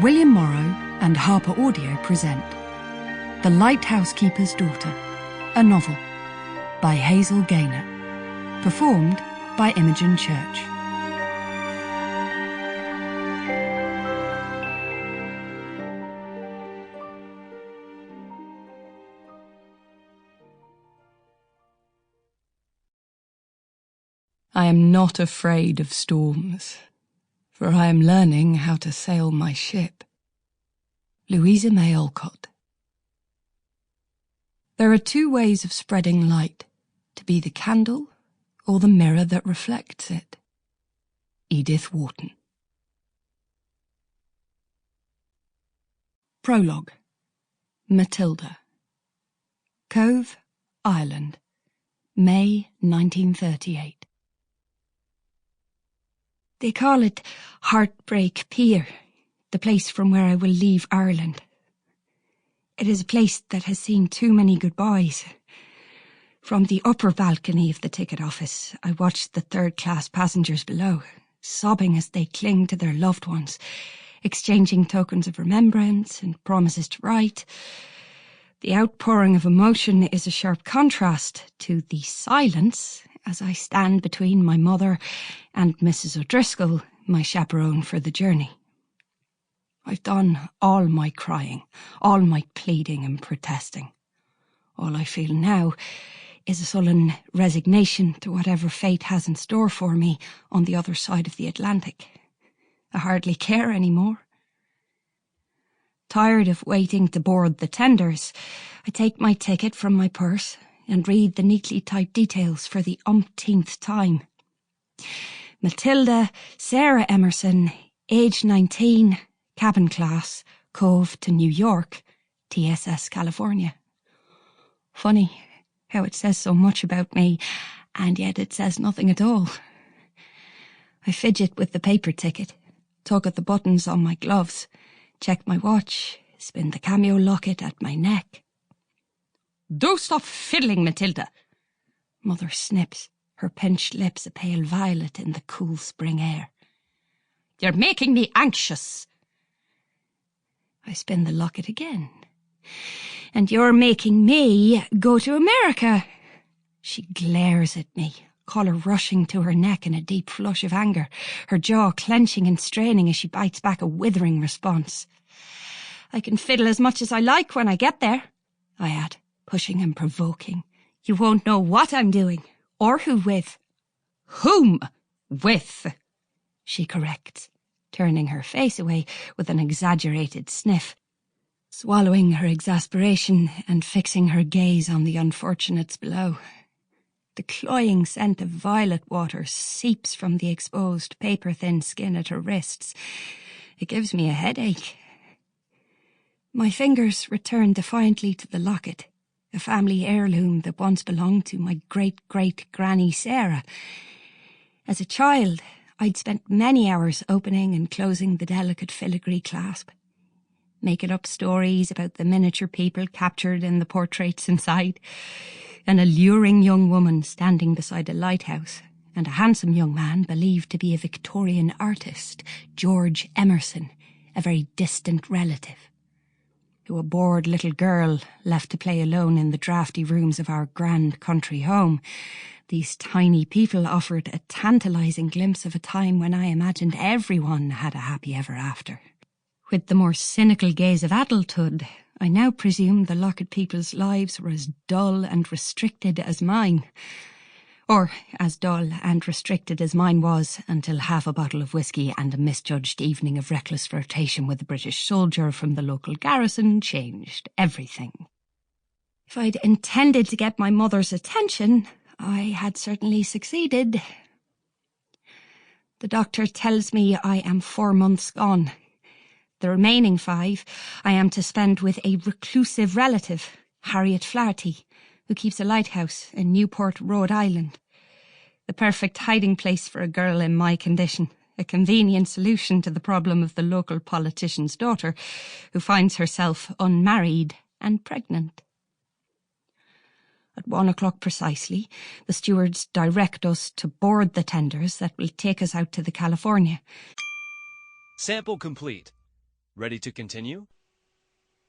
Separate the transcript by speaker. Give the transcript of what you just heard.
Speaker 1: William Morrow and Harper Audio present The Lighthouse-Keeper's Daughter, a novel by Hazel Gaynor, performed by Imogen Church. I am not afraid of storms, for I am learning how to sail my ship. Louisa May Alcott. There are two ways of spreading light, to be the candle or the mirror that reflects it. Edith Wharton. Prologue. Matilda. Cove, Ireland, May 1938. They call it Heartbreak Pier, the place from where I will leave Ireland. It is a place that has seen too many goodbyes. From the upper balcony of the ticket office, I watched the third-class passengers below, sobbing as they cling to their loved ones, exchanging tokens of remembrance and promises to write. The outpouring of emotion is a sharp contrast to the silence as I stand between my mother and Mrs. O'Driscoll, my chaperone for the journey. I've done all my crying, all my pleading and protesting. All I feel now is a sullen resignation to whatever fate has in store for me on the other side of the Atlantic. I hardly care anymore. Tired of waiting to board the tenders, I take my ticket from my purse and read the neatly typed details for the umpteenth time. Matilda Sarah Emmerson, age 19, cabin class, Cove to New York, TSS California. Funny how it says so much about me, and yet it says nothing at all. I fidget with the paper ticket, tug at the buttons on my gloves, check my watch, spin the cameo locket at my neck. "Do stop fiddling, Matilda!" Mother snips, her pinched lips a pale violet in the cool spring air. "You're making me anxious." I spin the locket again. "And you're making me go to America." She glares at me, colour rushing to her neck in a deep flush of anger, her jaw clenching and straining as she bites back a withering response. "I can fiddle as much as I like when I get there," I add, pushing and provoking. "You won't know what I'm doing, or who with." "Whom with?" she corrects, turning her face away with an exaggerated sniff, swallowing her exasperation and fixing her gaze on the unfortunates below. The cloying scent of violet water seeps from the exposed paper-thin skin at her wrists. It gives me a headache. My fingers return defiantly to the locket, a family heirloom that once belonged to my great-great-granny Sarah. As a child, I'd spent many hours opening and closing the delicate filigree clasp, making up stories about the miniature people captured in the portraits inside, an alluring young woman standing beside a lighthouse, and a handsome young man believed to be a Victorian artist, George Emerson, a very distant relative, to a bored little girl left to play alone in the draughty rooms of our grand country home. These tiny people offered a tantalising glimpse of a time when I imagined everyone had a happy ever after. With the more cynical gaze of adulthood, I now presume the Locket people's lives were as dull and restricted as mine. Or as dull and restricted as mine was until half a bottle of whiskey and a misjudged evening of reckless flirtation with a British soldier from the local garrison changed everything. If I'd intended to get my mother's attention, I had certainly succeeded. The doctor tells me I am 4 months gone. The remaining 5 I am to spend with a reclusive relative, Harriet Flaherty, who keeps a lighthouse in Newport, Rhode Island. The perfect hiding place for a girl in my condition, a convenient solution to the problem of the local politician's daughter, who finds herself unmarried and pregnant. At 1 o'clock precisely, the stewards direct us to board the tenders that will take us out to the California.
Speaker 2: Sample complete. Ready to continue?